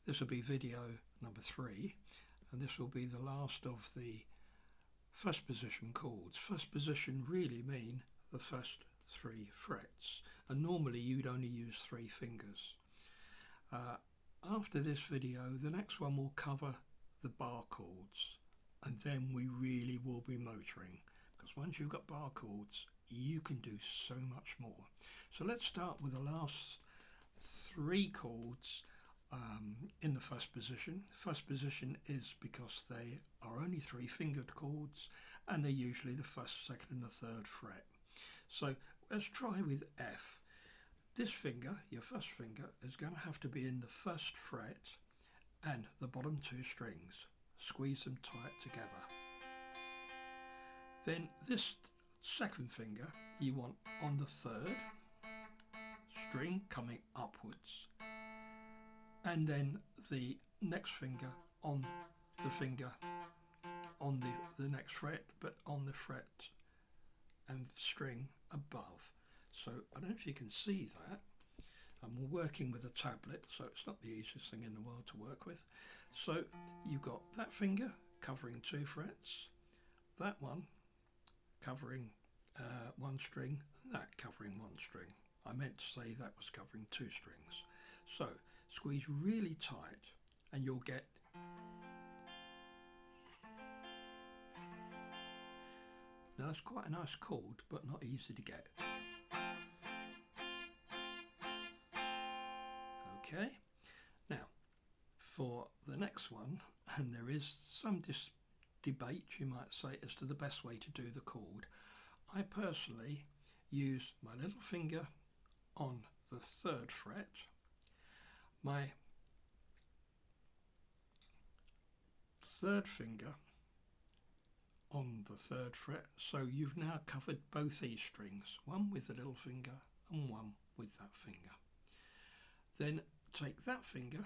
This will be video number 3, and this will be the last of the first position chords. First position really mean the first 3 frets, and normally you'd only use 3 fingers. After this video, the next one will cover the bar chords, and then we really will be motoring, because once you've got bar chords you can do so much more. So let's start with the last 3 chords in the first position. First position is because they are only 3 fingered chords, and they're usually the first, second and the third fret. So let's try with F. This finger, your first finger, is going to have to be in the first fret and the bottom 2 strings. Squeeze them tight together. Then this second finger you want on the 3rd string coming upwards, and then the next finger on the next fret, but on the fret and string above. So I don't know if you can see that. I'm working with a tablet, so it's not the easiest thing in the world to work with. So you've got that finger covering 2 frets, that one covering 1 string, and that covering 1 string. I meant to say that was covering 2 strings. So squeeze really tight and you'll get now that's quite a nice chord, but not easy to get. Okay, now for the next one, and there is some debate, you might say, as to the best way to do the chord. I personally use my little finger on the 3rd fret, my 3rd finger on the 3rd fret, so you've now covered both these strings, one with the little finger and one with that finger. Then take that finger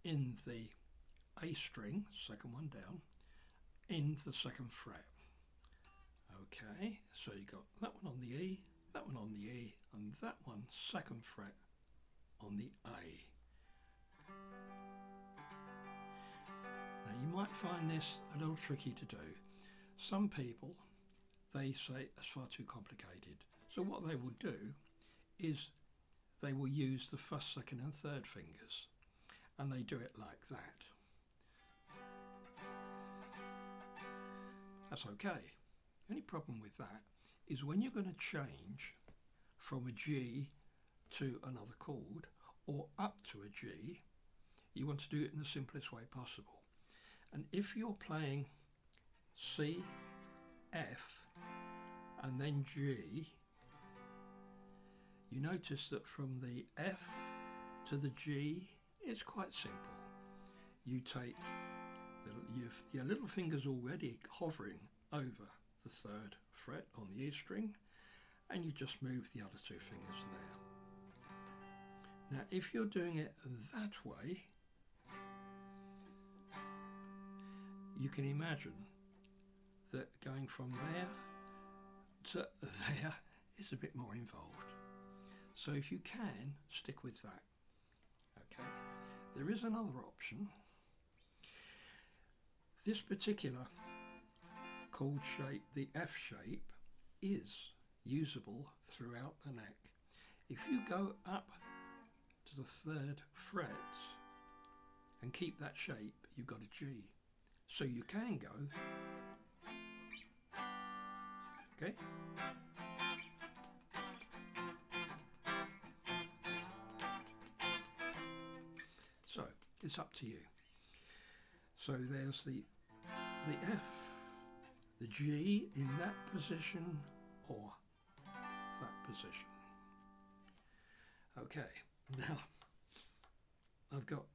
in the A string, second one down, in the 2nd fret. Okay, so you got that one on the E, that one on the E, and that one 2nd fret on the A. Now you might find this a little tricky to do. Some people, they say it's far too complicated. So what they will do is they will use the 1st, 2nd and 3rd fingers, and they do it like that. That's okay. The only problem with that is when you're going to change from a G to another chord, or up to a G, you want to do it in the simplest way possible. And if you're playing C, F and then G, you notice that from the F to the G it's quite simple. You take your little fingers already hovering over the 3rd fret on the E string, and you just move the other 2 fingers there. Now if you're doing it that way, you can imagine that going from there to there is a bit more involved. So if you can, stick with that. Okay, there is another option. This particular chord shape, the F shape, is usable throughout the neck. If you go up to the 3rd fret and keep that shape, you've got a G. So you can go, okay, so it's up to you. So there's the F, the G in that position or that position. Okay, now I've got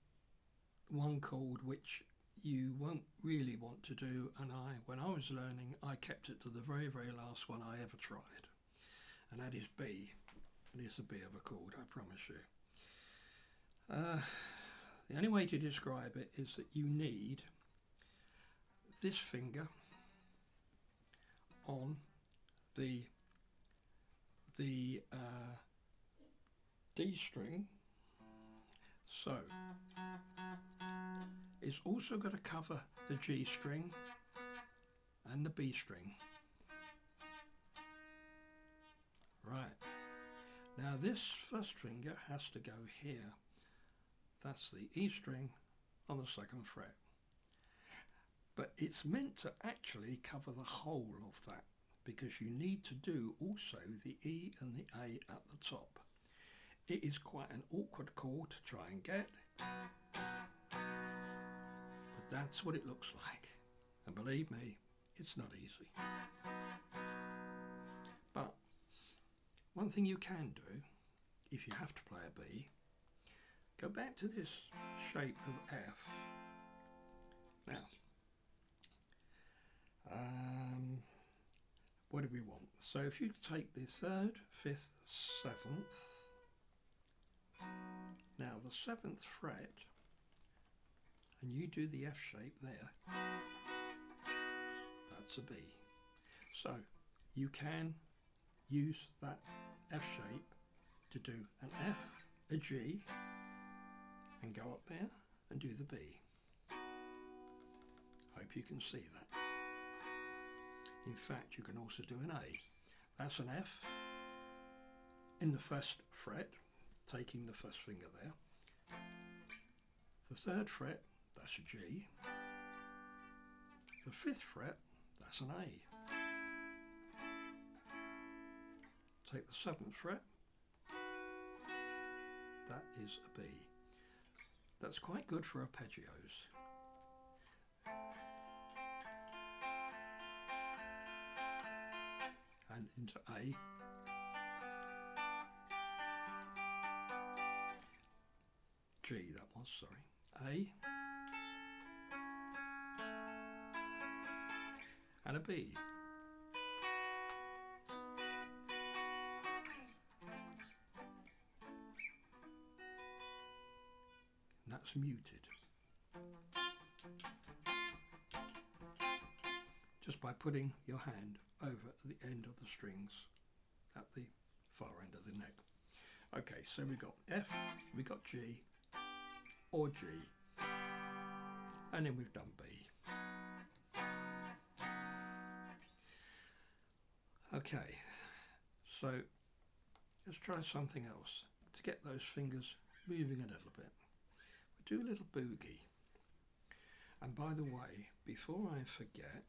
one chord which you won't really want to do, and when I was learning, I kept it to the very, very last one I ever tried, and that is B. It is a B of a chord, I promise you. The only way to describe it is that you need this finger on the D string, so it's also got to cover the G string and the B string. Right, now this first finger has to go here. That's the E string on the second fret. But it's meant to actually cover the whole of that, because you need to do also the E and the A at the top. It is quite an awkward chord to try and get, but that's what it looks like. And believe me, it's not easy. But one thing you can do, if you have to play a B, go back to this shape of F. Now, what do we want? So if you take the 3rd, 5th, 7th, now the 7th fret, and you do the F shape there, that's a B. So you can use that F shape to do an F, a G, and go up there and do the B. Hope you can see that. In fact, you can also do an A. That's an F in the 1st fret, taking the 1st finger there. The 3rd fret, that's a G. The 5th fret, that's an A. Take the 7th fret, that is a B. That's quite good for arpeggios. And into A. G that was, sorry. A. And a B. And that's muted. Just by putting your hand over the end of the strings at the far end of the neck. Okay, so we got F, we got G, or G, and then we've done B. Okay, so let's try something else to get those fingers moving a little bit. We'll do a little boogie. And by the way, before I forget,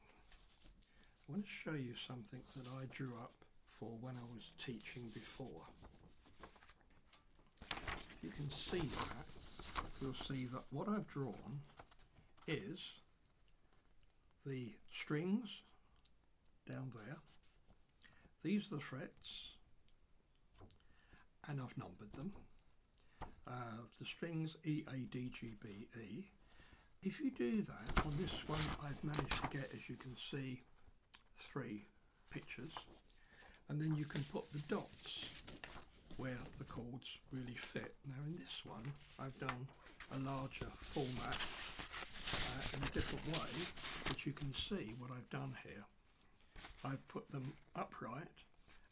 I want to show you something that I drew up for when I was teaching before. You can see that. You'll see that what I've drawn is the strings down there. These are the frets, and I've numbered them. The strings E, A, D, G, B, E. If you do that, on this one I've managed to get, as you can see, 3 pictures, and then you can put the dots where the chords really fit. Now in this one I've done a larger format in a different way, but you can see what I've done here. I've put them upright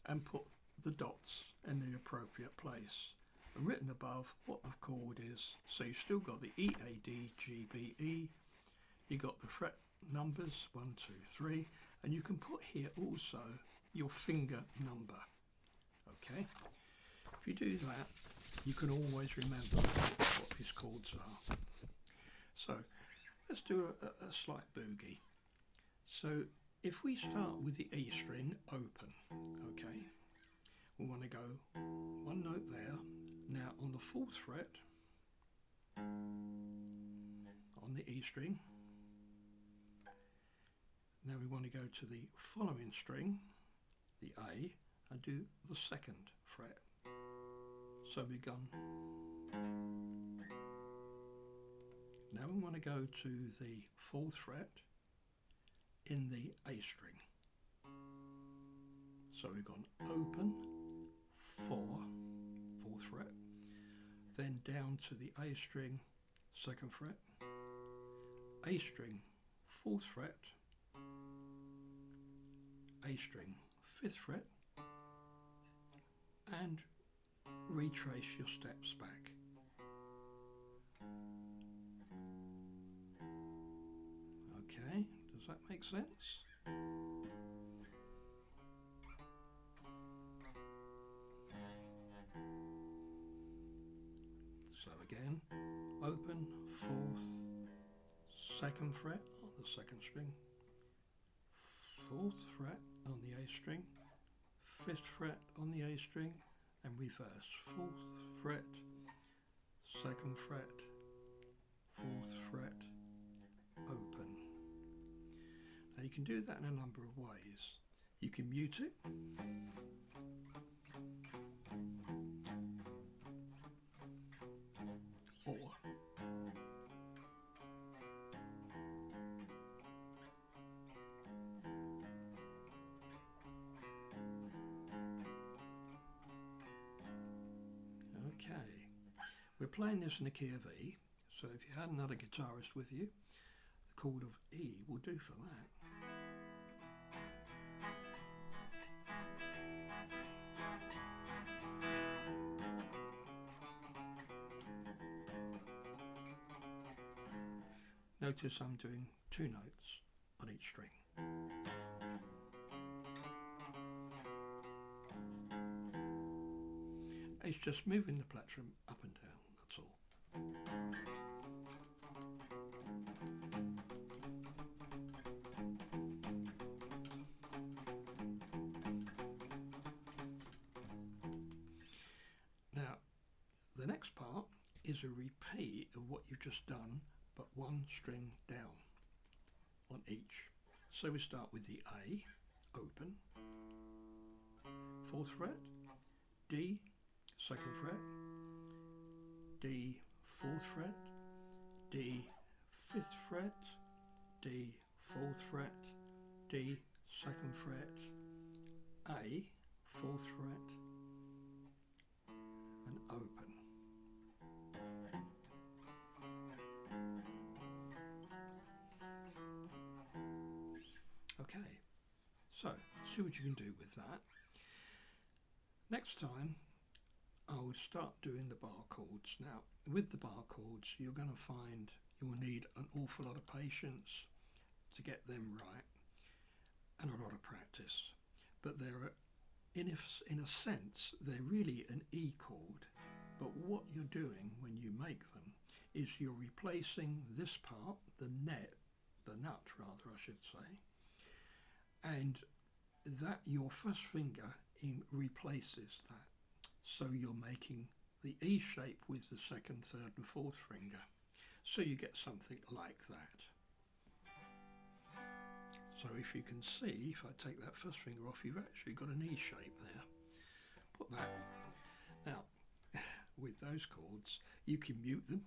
and put the dots in the appropriate place and written above what the chord is. So you've still got the E, A, D, G, B, E. You got the fret numbers 1, 2, 3, and you can put here also your finger number. Okay, if you do that, you can always remember what these chords are. So let's do a slight boogie. So if we start with the E string open, okay, we want to go 1 note there. Now on the 4th fret on the E string, now we want to go to the following string, the A, and do the 2nd fret. So we've gone. Now we want to go to the 4th fret in the A string. So we've gone open, 4, 4th fret, then down to the A string, 2nd fret, A string, 4th fret, A string, 5th fret, and retrace your steps back. that make sense? So again, open, 4th, 2nd fret on the 2nd string, 4th fret on the A string, 5th fret on the A string, and reverse, 4th fret, 2nd fret, 4th fret, open. Now you can do that in a number of ways. You can mute it, or okay, we're playing this in the key of E, so if you had another guitarist with you, the chord of E will do for that. Notice I'm doing 2 notes on each string. It's just moving the plectrum up and down, that's all. Now, the next part is a repeat of what you've just done, but 1 string down on each. So we start with the A, open, 4th fret, D, 2nd fret, D, 4th fret, D, 5th fret, D, 4th fret, D, 2nd fret, A, 4th fret, and open. Okay, so see what you can do with that. Next time I'll start doing the bar chords. Now with the bar chords you're going to find you'll need an awful lot of patience to get them right and a lot of practice, but they're in a sense they're really an E chord, but what you're doing when you make them is you're replacing this part, the nut rather I should say, and that your first finger replaces that, so you're making the E shape with the 2nd, 3rd and 4th finger, so you get something like that. So if you can see, if I take that first finger off, you've actually got an E shape there. Put that. Now with those chords you can mute them,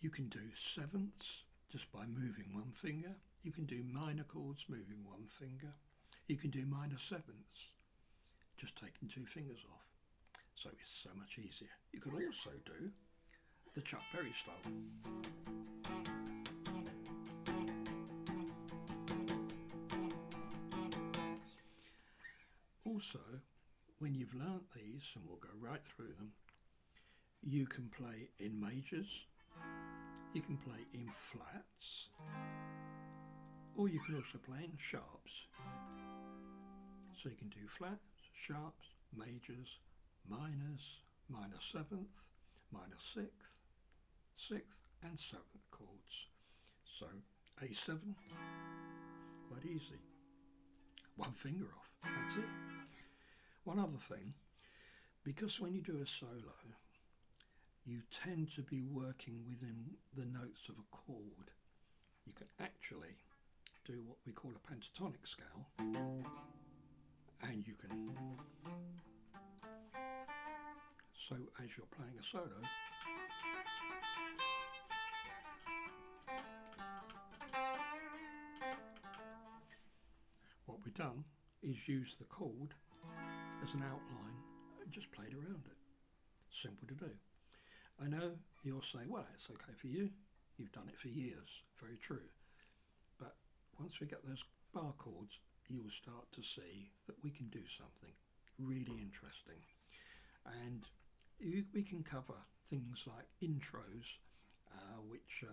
you can do 7ths just by moving 1 finger, you can do minor chords moving 1 finger, you can do minor 7ths just taking 2 fingers off, so it's so much easier. You can also do the Chuck Berry style. Also, when you've learnt these, and we'll go right through them, you can play in majors, you can play in flats, or you can also play in sharps. So you can do flats, sharps, majors, minors, minor 7th, minor 6th, 6th and 7th chords. So A7, quite easy. 1 finger off, that's it. One other thing, because when you do a solo, you tend to be working within the notes of a chord. You can actually do what we call a pentatonic scale, and you can, so as you're playing a solo, what we've done is use the chord as an outline and just played around it. Simple to do. I know you'll say, well, it's okay for you, you've done it for years. Very true. But once we get those bar chords, you'll start to see that we can do something really interesting. And we can cover things like intros, which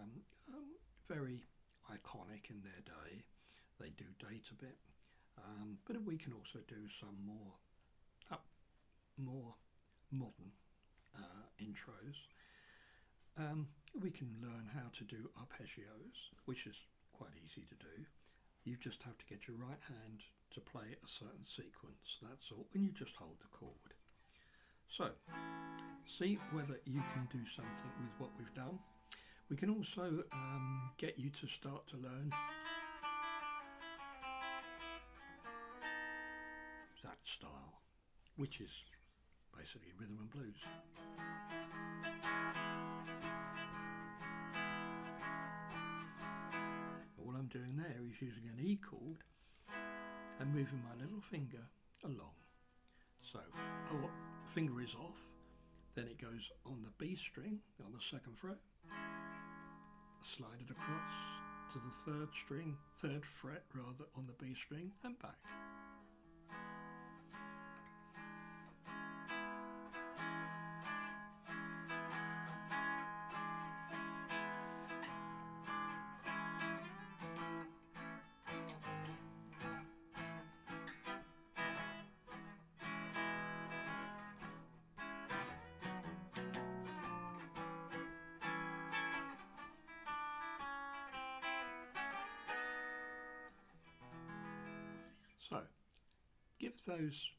very iconic in their day. They do date a bit, but we can also do some more modern intros. We can learn how to do arpeggios, which is quite easy to do. You just have to get your right hand to play a certain sequence, that's all, and you just hold the chord. So, see whether you can do something with what we've done. We can also get you to start to learn that style, which is basically rhythm and blues. All I'm doing there is using an E chord and moving my little finger along. So our finger is off, then it goes on the B string on the second fret, slide it across to the third fret rather, on the B string, and back. So give those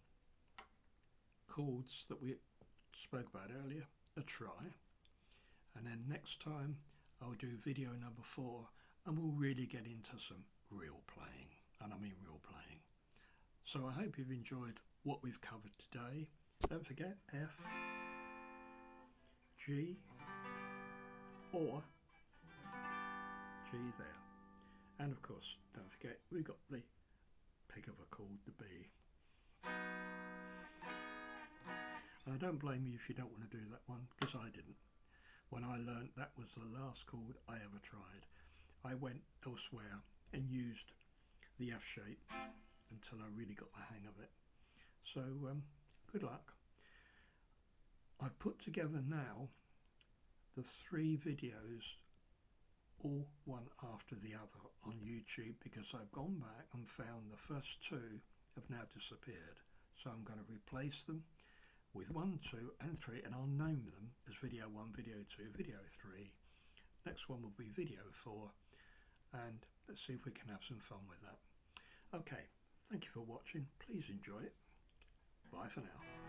chords that we spoke about earlier a try, and then next time I'll do video number 4 and we'll really get into some real playing, and I mean real playing. So I hope you've enjoyed what we've covered today. Don't forget F, G or G there, and of course don't forget we've got the pick of a chord, the B. And I don't blame you if you don't want to do that one, because I didn't. When I learned that was the last chord I ever tried, I went elsewhere and used the F shape until I really got the hang of it. So good luck. I've put together now the 3 videos, all one after the other, on YouTube, because I've gone back and found the first 2 have now disappeared. So I'm going to replace them with 1, 2 and 3, and I'll name them as video 1, video 2, video 3. Next one will be video 4, and let's see if we can have some fun with that. Okay, thank you for watching. Please enjoy it. Bye for now.